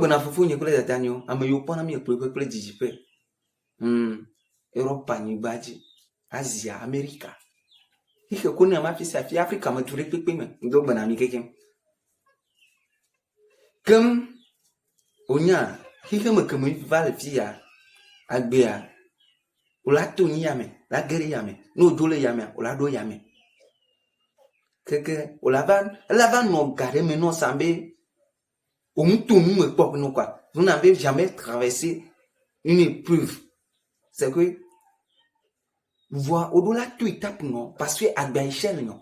na fufu nye kule zatanyo ame yo pona mi kule jijipe Europa ni baji Asia America ike kuni ama fi safi Africa ma ture pepe me ndo bana mi keke kem onya ike me kem va le fi ya agbe ya ola to ni yame la gere yame no dole yame ola do yame keke ola va no gare me no sambe on tourne me pop no quoi vous n'avez jamais traversé une épreuve c'est que voir au-delà de étape non parce que à bien échelle non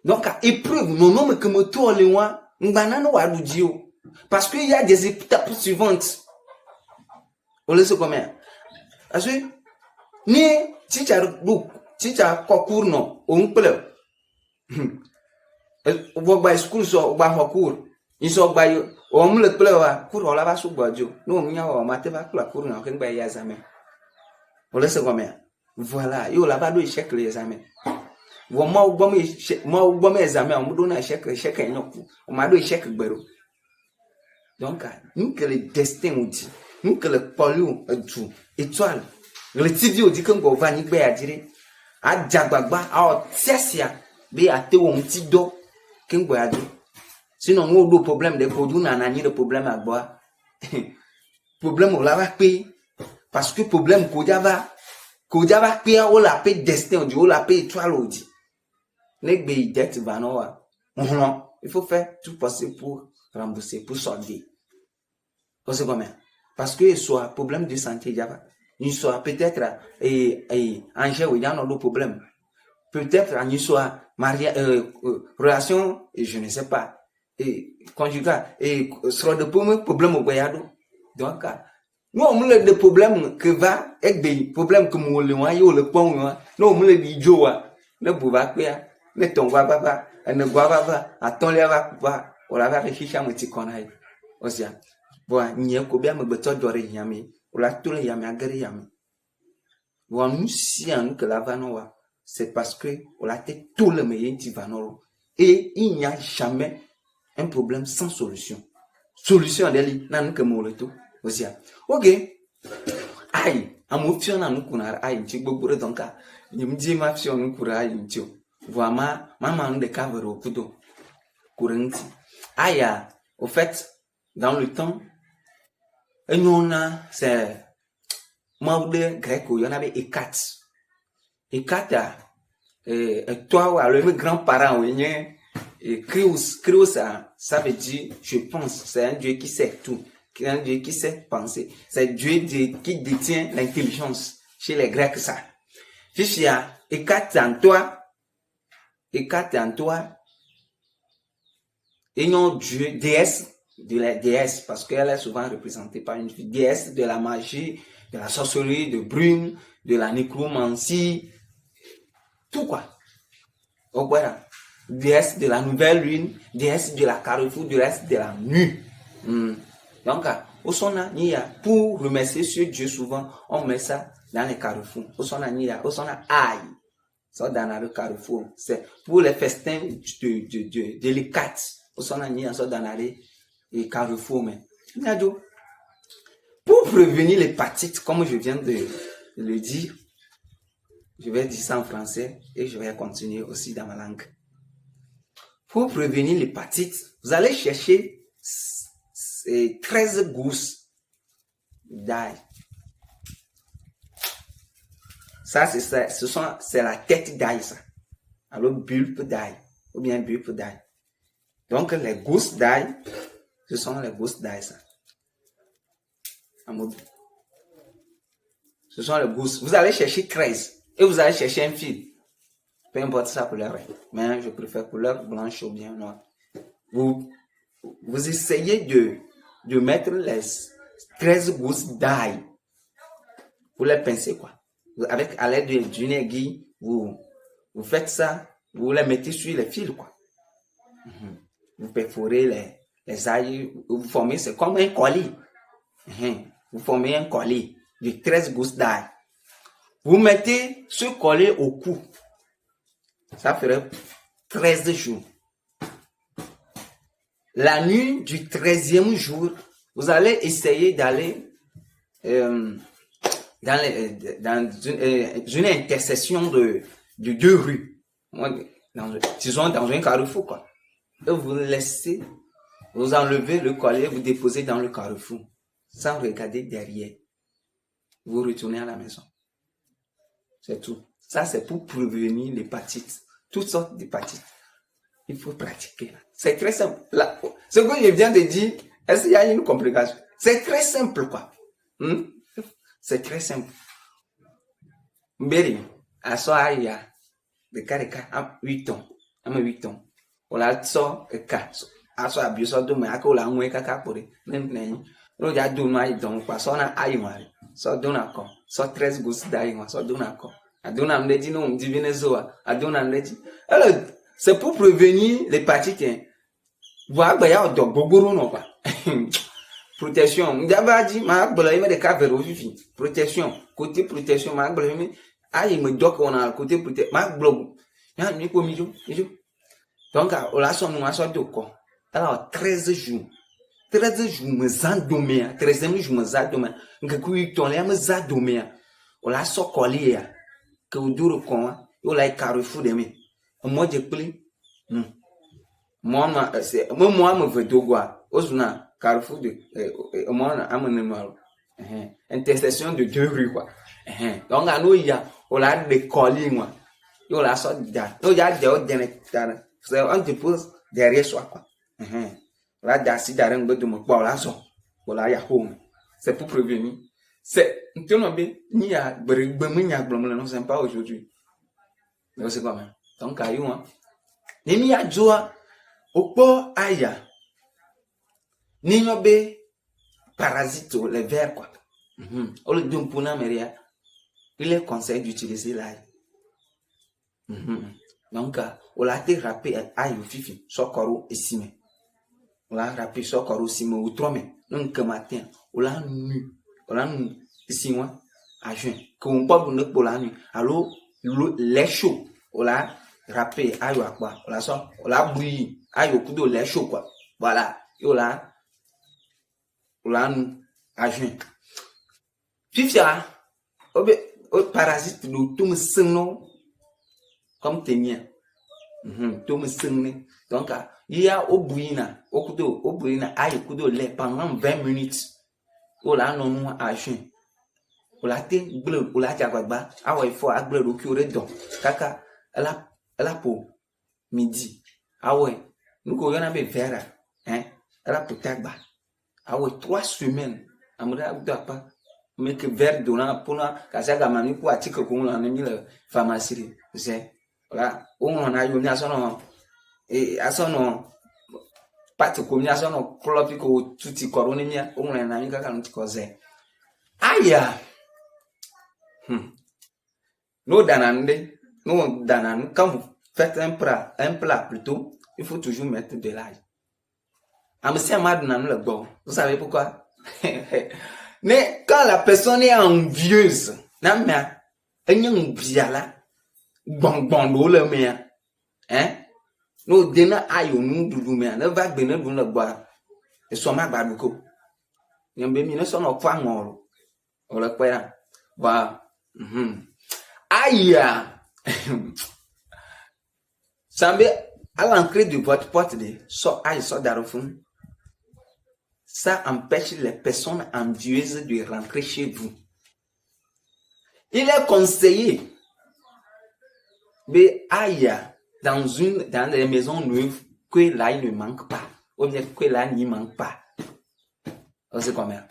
donc à épreuve non mais comme toi le moi ngana no wa dudio parce que il y a des étapes suivantes on laisse comment parce que ni teacher concours non on peut wo gba school so gba concours iso gba yo o mu le ple wa cours la ba so gbajo no mu nya wa ma te ba cours na ke gba ya examen on laisse comment voilà yo la ba do échec les examens wo ma gbo me examen on do na échec enyoku o ma do échec gbero donc nous que le destin on dit nous que le polio du étoile le tidi odi kan go va ni gbe adire ajagbagba a tiasia be ate wo nti do ken go adu sinon on do problème de ko du na ni de problème agbo problème on la va payer parce que problème ko java payer o la payer destin du o la payer étoile odi negbe dette va no wa il faut faire tout possible pour rembourser pour solder c'est comment parce que soit problème de santé java il soit peut-être Angers où il y a un problème peut-être il soit mariage relation et je ne sais pas et conjugal et sur de problème au boyado donc nous on a des problèmes que va avec des problèmes que nous le pont nous on a des joa ne pouva pas ne tomba papa ne boit papa attend les va on la va réfléchir mon petit connaît aussi bon n'y a combien me beto dore yami on la tout le yami agari yami bon nous si en que la vanoa c'est parce que on la tête tout le meilleur qui vanoro et il n'y a jamais un problème sans solution d'elle nan que mo le tout aussi OK ai amotion na nous kuna ai ti gbogbo donc ni mdi ma fion nous kura ai ti vraiment maman de cover au kudo kuranti aya au fait dans le temps et nous c'est maude greco il y en avait Ekata toi le grand-parent et Krios ça veut dire je pense c'est un dieu qui sait tout un dieu qui sait penser c'est Dieu qui détient l'intelligence chez les Grecs ça Fishia Ekata en toi et non Dieu déesse de la déesse parce qu'elle est souvent représentée par une déesse de la magie de la sorcellerie de brume de la nécromancie tout quoi au voilà déesse de la nouvelle lune déesse de la carrefour déesse de la nuit donc au sona nia pour remercier ce Dieu souvent on met ça dans les carrefours au sona nia au sona aïe ça dans le carrefour c'est pour les festins de l'Hécate au sona nia ça dans les carrefours mais pour prévenir l'hépatite comme je viens de le dire je vais dire ça en français et je vais continuer aussi dans ma langue. Pour prévenir l'hépatite, vous allez chercher 13 gousses d'ail. Ça, c'est la tête d'ail, ça. Alors, bulbe d'ail, ou bien bulbe d'ail. Donc, les gousses d'ail, ce sont les gousses d'ail, ça. Ce sont les gousses. Vous allez chercher 13. Et vous allez chercher un fil. Peu importe sa couleur. Mais je préfère couleur blanche ou bien noire. Vous essayez de mettre les 13 gousses d'ail. Vous les pincez quoi. Avec à l'aide d'une aiguille, vous faites ça. Vous les mettez sur les fils quoi. Vous perforez les ails. Vous formez, c'est comme un collier. Vous formez un collier de 13 gousses d'ail. Vous mettez ce collier au cou. Ça ferait 13 jours. la nuit du 13e jour, vous allez essayer d'aller dans une intersection de deux rues. Disons dans un carrefour, quoi. Et vous laissez, vous enlevez le collier, vous déposez dans le carrefour, sans regarder derrière. Vous retournez à la maison. C'est tout. Ça, c'est pour prévenir l'hépatite. Toutes sortes d'hépatites. Il faut pratiquer. C'est très simple. Là, ce que je viens de dire, est-ce qu'il y a une complication? C'est très simple, quoi. C'est très simple. Mberi, à ça, il y a des cas 8 ans. 8 ans. On a ça, cas. À ça, bien sûr, demain, à quoi la moué caca pour les. Nous, il y a 2 mois, donc, quoi, ça, on a aïe, ça donne encore. Ça, 13 gousses d'aïe, ça donne encore. À donner un dit, non, on dit Venezuela. À donner un dit. Alors, c'est pour prévenir l'hépatite. Voilà, ben, il y a un dogbogoro, non, pas. Protection. M'daba dit, ma gbolo yime de ka vero vivi. Protection. Côté protection, ma gbolo yime. Aïe, me doc, on a côté protection. Ma gbolo. Y'a, mi ko mijo. Donc, on a son nom, on a son doko. Alors, 13 jours. 13 jours, me zandomé. 13e jour, me zandomé. Ngekuyi ton, le me zandomé. On a son collier. Que vous dure con, on a carrefour de me. Moi, je plie. Moi, c'est, moi, me veux dogoa. Osuna. Carrefour de moi intersection de 2 rues, quoi. Donc à nous il y a on a des collines, moi il y a ça dedans il y a c'est on dépose derrière soi, quoi. Là d'assis derrière un de mon quoi là ça voilà il y a home. C'est pour prévenir. C'est tu n'as bien ni à non c'est pas aujourd'hui. Mais c'est quoi même donc à you hein ni mi a joa opo aya ni be parasite les vers, quoi. On le donne pour n'améria. Il est conseillé d'utiliser l'ail. Donc, on l'a été râpé aïe au fifi, sokoro et simé. On l'a râpé sokoro simé ou tromé. Donc, matin, on l'a nu. On l'a nu ici, moi, à juin. Qu'on peut vous ne pour la nuit. Alors, lait chaud, on l'a râpé aïe à quoi. On l'a bouilli aïe au coup de lait chaud, quoi. Voilà. Et on l'a à juin. Fifia, au parasite de tout me sonne comme tenir. Tout me sonne. Donc, il y a au bouillina, au bouillina, aïe, coup de lait pendant 20 minutes. On l'a non à juin. On l'a té bleu, on l'a diagba. Ah ouais, il faut à bleu au curé donc. Kaka, elle a pour midi. Ah ouais, nous qu'on a bien verra, hein, elle a pour tagba. Ah ouais, 3 semaines. Amra pas mais que vers donnant pour la casaga mani pour article qu'on a mis la pharmacie. C'est voilà, on a eu à son et à son pas de combinaison clopico tutti coronia, on a mis quand on cause. Aïe! Nous danane, quand vous faites un plat plutôt, il faut toujours mettre de l'ail. Amsia madnan le bon. Vous savez pourquoi? Mais quand la personne est envieuse, non mais elle est biala, bon le mien, hein? Nous donnons aïe nous doudou mais ne va bien nous le boire. Et soit ma baduko. Yambe mi ne son au point mort. On le croit. Bah, aïe! Sambe à l'entrée de votre porte de so aïe so darofun. Ça empêche les personnes envieuses de rentrer chez vous. Il est conseillé de aïe dans les maisons neuves que l'ail ne manque pas. Ou bien que l'ail n'y manque pas. C'est combien?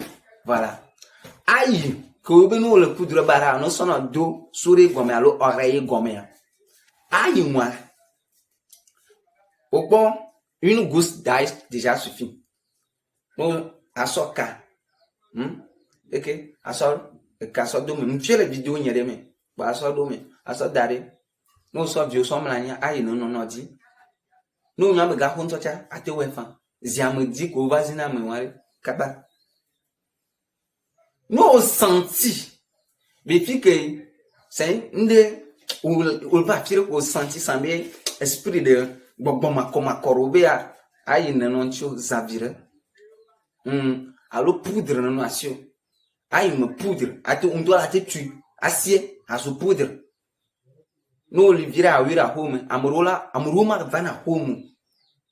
Voilà. Aïe, que vous nous le poudre bara, nous sommes dos, souris gomme, alors oreille gomme. Aïe, moi. Au bon, une gousse d'ail déjà suffit. À son cas, ok, à son cas, domaine, tu as la vidéo, il y a des mains, à son domaine, à son d'arrêt, nous sommes vieux, sommes là, aïe, non, dit. Nous, nous avons gardé un soutien à tes enfants. J'ai dit qu'au voisin, mais kaba. Nous avons senti, mais puis que c'est une des, ou va faire au senti, sans bien, esprit de, bon, ma corobé à, aïe non tio zavire allo poudre non asio aïe me poudre ate on doit la te tu asie à se poudre no olivira à wira home amuroma vana home.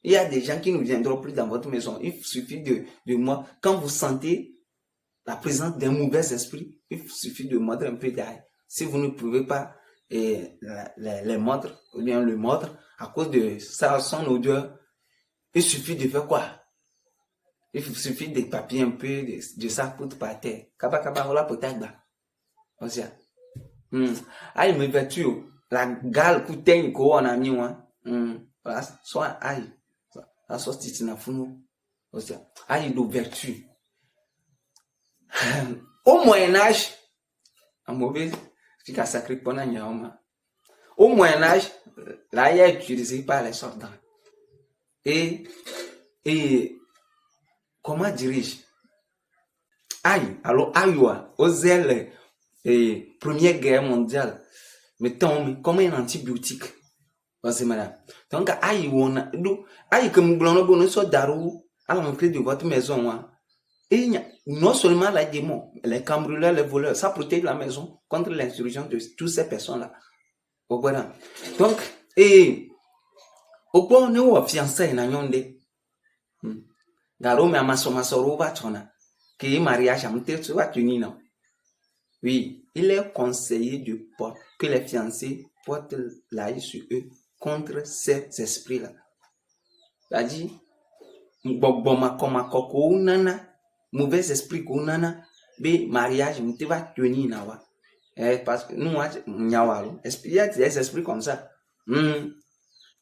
Il y a des gens qui ne viendront plus dans votre maison. Il suffit de moi. Quand vous sentez la présence d'un mauvais esprit, il suffit de mordre un peu d'ail. Si vous ne pouvez pas les mordre, ou bien le mordre, à cause de son odeur, il suffit de faire quoi? Il suffit de papier un peu de ça pour par terre. Kaba kaba hola potagba. Osia. Aïe me vertu. La gale coutaigne qu'on a mis moi. Voilà, soit aïe. La sortie na funu. Osia. Aïe de vertu. Au Moyen-Âge, en mauvais, c'est qu'à sacré pendant Nyama. Au Moyen-Âge, l'ail est utilisé par les soldats. Et comment dirais-je? Aïe, alors aïe, osait la Première Guerre mondiale, mettons comme un antibiotique. Donc, aïe, aïe, comme blanc, bon, soit darou, à l'entrée de votre maison, et non seulement les démons, les cambrioleurs, les voleurs, ça protège la maison contre l'insurgence de toutes ces personnes-là. Donc, et au point où on fiancé na nyonde, garo me amaso va chona, que mariage amte tu vas tenir non. Oui, il est conseillé que les fiancés portent l'œil sur eux contre ces esprits-là. C'est-à-dire, koko nana, mauvais esprit qu'on nana, be mariage mte va tenir na wa. Parce que nous, il y a des esprits comme ça.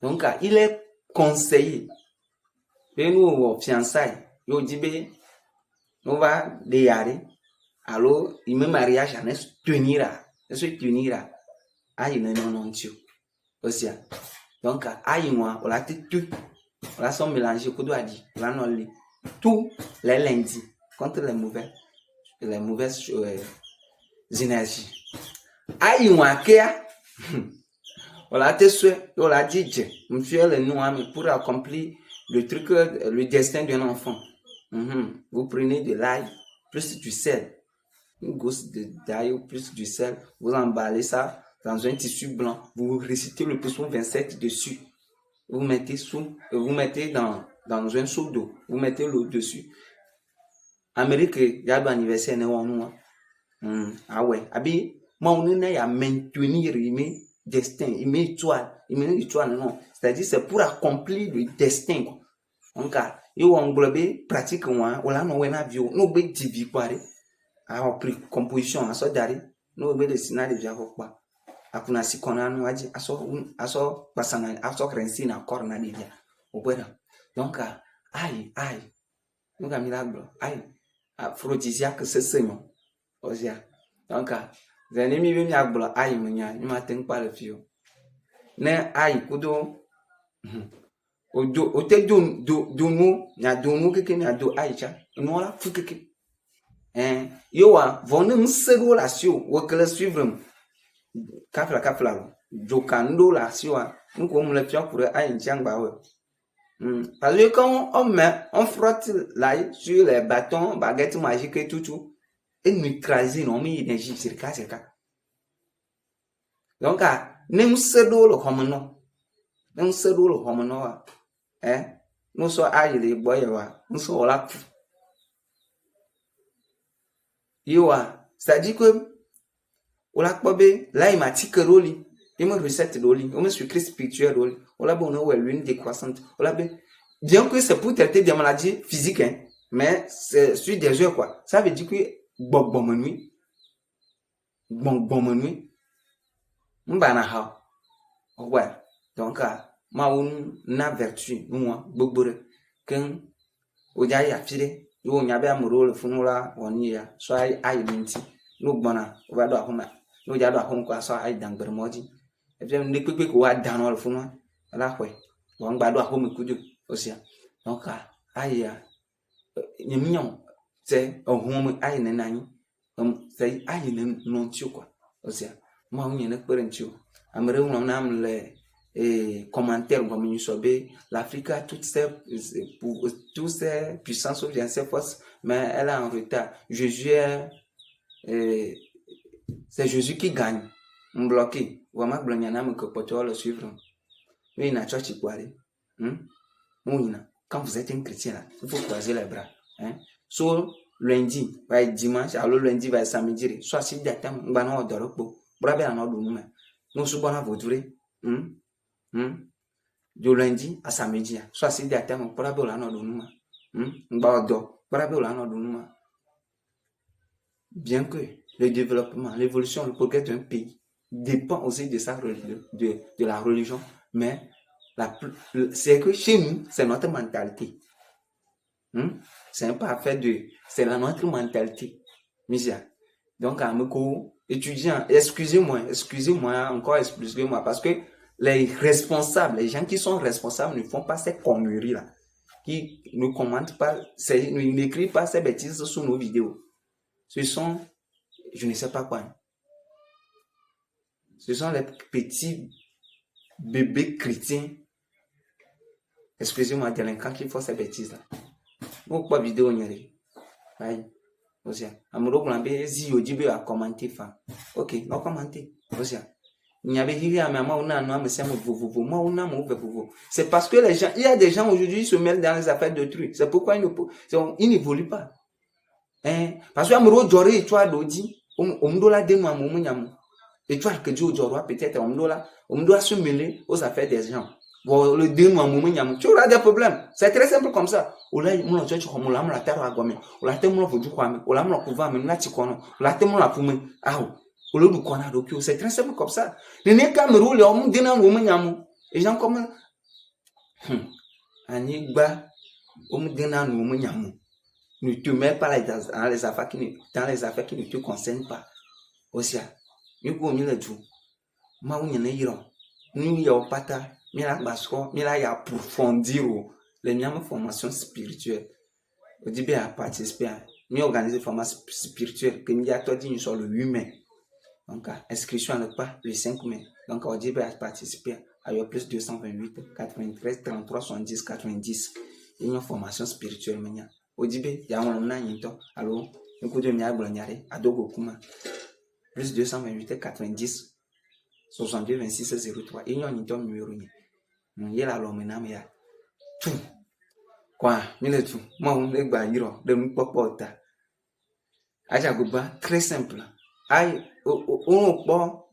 Donc, il est conseillé. Et nous, fiançailles, nous dit, nous va déyare. Alors, il me mariage, on est tenir. Aïe, non, tio. Aussi. Donc, aïe, moi, on l'a tout. On l'a son mélangé, qu'on doit dire. On l'a non li. Tous les lundis, contre les mauvaises énergies. Aïe, moi, on l'a fait, on l'a dit, monsieur le nom, pour accomplir le truc, le destin d'un enfant. Vous prenez de l'ail, plus du sel. Une gousse d'ail plus du sel. Vous emballez ça dans un tissu blanc. Vous récitez le psaume 27 dessus. Vous mettez dans un seau d'eau. Vous mettez l'eau dessus. Amérique, il y a un anniversaire, nous. Ah ouais. Abi, moi, on est à maintenir, destin, il met étoile, non. C'est-à-dire, c'est pour accomplir le destin, quoi. Donc, il y a un pratique, on a un avion, on a divi, quoi. A pris composition, à so dari, nous, on a le signal de Java, quoi. A kuna si kona, nous, aso, passana, aso, crenci, na, corna, divia. Au bout donc, aïe, nous, a miracle, aïe, aphrodisiaque, c'est ce nom. Osia. Donc, les ennemis viennent à blanc, aïe, il m'a tenu par le fil. Ne aïe, kudo, au tel domo, n'a domo que n'a do aïcha, non la fou que. Yo, vont se la sio, ou que le suivre, capla, jocando la sio, nous comme le fion pour aïe, tiens, bah ouais. Parce que quand on frotte l'ail sur les bâtons, baguettes magiques et tout, et neutraliser non mais énergie c'est le cas. Donc nem sedo le homono nous so aille les boy wa nous so la yo c'est-à-dire que on la pobe là il m'a tique roli il me recette roli on me sucre spirituel roli on la bon ouais lune décroissante on la bien que c'est pour traiter des maladies physiques mais c'est sur des jeux quoi ça veut dire que bon nuit mbana ha ouais donc ma na vertu moi bogbore ken oja ya fire yo nya be amuro le funula woni ya so ai minti no gbona o ba do ahoma no ja do ahom kwa so ai dangber moji e bi ne pepe ko wa dan no le funwa la hwe won gba do ahom kuju osia donc ai ya nyemnyon c'est ohom ai nenani c'est ai nen non tio quoi osia ma onye ne kpere ntio amere unam nam le et commentaires comme nous sommes, l'Afrique a toutes ses puissances ou bien ses forces, mais elle est en retard. Jésus c'est Jésus qui gagne. On bloqué. Vraiment, que pour le suivre. Mais il n'a pas de quoi aller. Quand vous êtes un chrétien, là, il faut croiser les bras. Soit lundi, va être dimanche, alors lundi va être samedi. Soit si d'attendre, on va nous adorer pour. Bravo, on a nous. Nous sommes à votre de lundi à samedi. Soit si d'attendre, bravo, on a nous. On va adorer. Bravo, on a nous. Bien que le développement, l'évolution, le progrès d'un pays dépend aussi de la religion, mais c'est que chez nous, c'est notre mentalité. C'est pas fait c'est notre mentalité. Donc, à mes cours, étudiants, excusez-moi, excusez-moi, parce que les responsables, les gens qui sont responsables ne font pas ces conneries-là, qui ne commentent pas, ne n'écrivent pas ces bêtises sur nos vidéos. Ce sont, je ne sais pas quoi. Ce sont les petits bébés chrétiens, excusez-moi, délinquants qui font ces bêtises-là. Pourquoi vidéo n'y a aussi, amoureux blambé, si yo dit à commenter, ok, non commenter, aussi. Il y avait dit à maman, on a un homme, c'est moi, on a mon c'est parce que les gens, il y a des gens aujourd'hui qui se mêlent dans les affaires de trucs. C'est pourquoi ils n'évoluent pas. Parce que amoureux Joré, tu as dit, on me doit la moi, et tu as que Dieu peut-être, on doit se mêler aux affaires des gens. Bon, le démon, tu auras des problèmes. C'est très simple comme ça. Ola, mon Dieu, tu comme la terre à Guamé. Ola, t'es mon vodu Guamé. Ola, mon couvent, mais là, tu connais. Ola, t'es mon la poumé. Ah, ola, du connais, donc, c'est très simple comme ça. Les nez caméro, les hommes, dénan, women, yamu. Et gens comme, Anigba, homme, dénan, women, yamu. Ne te mets pas dans les affaires qui ne te concernent pas. Aussi, nous, comme il est tout. Ma ou n'y a nous y a pata, mila basko, mila y a approfondir les miens formation spirituelle. Au début à participer, nous organiser formation spirituelle que nous y a toi dit sur le 8 mai. Donc inscription n'est pas le 5 mai. Donc au début à participer à plus 228 93 33 70 90. Il y a une formation spirituelle maintenant. Au début il y a un an alors un coup de mia blanyare adogo kuma plus 228 90 62 26 03 et nous avons numéro ni la l'homme n'a ya tout quoi mille tout moi on est bailleur de nous popota aja goba très simple aïe on bon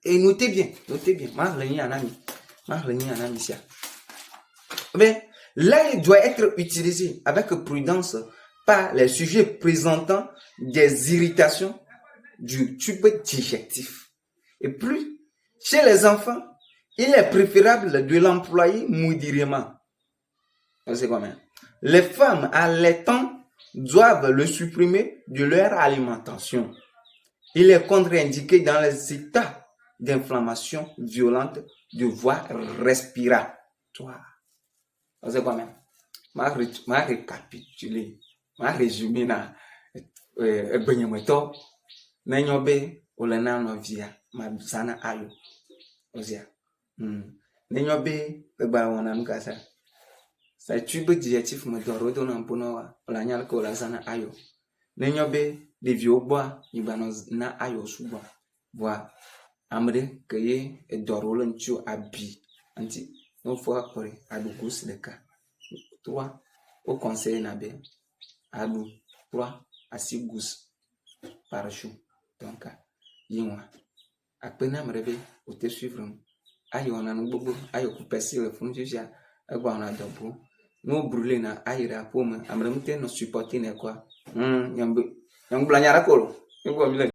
et notez bien ma réuni anami sia mais là il doit être utilisé avec prudence par les sujets présentant des irritations du tube digestif et plus chez les enfants, il est préférable de l'employer modérément. C'est combien? Les femmes allaitantes doivent le supprimer de leur alimentation. Il est contre-indiqué dans les états d'inflammation violente de voie respiratoire. C'est combien? Ma récapituler, ma résumé na benyemeto nenyobe olena novia ma sana ayo. Osia. Nenyobe ba wana nkasa. Sa tube digestif me doro don ampono la nyal ko la sana ayo. Nenyobe de viobwa ibano na ayo suba. Voa amre keye e doro le nchu abi. Anti no fo akore adugus de ka. 3 au conseil nabe. Adu 3 à 6 gousses par jour. Donc yinwa apena mrebe o te suivre ayo na ngbogbò ayo ku percer le fun juja agba na dobo no brûler na ayira pome amrem te no supporter ne kwa nyambla nyara kolo ngbo mi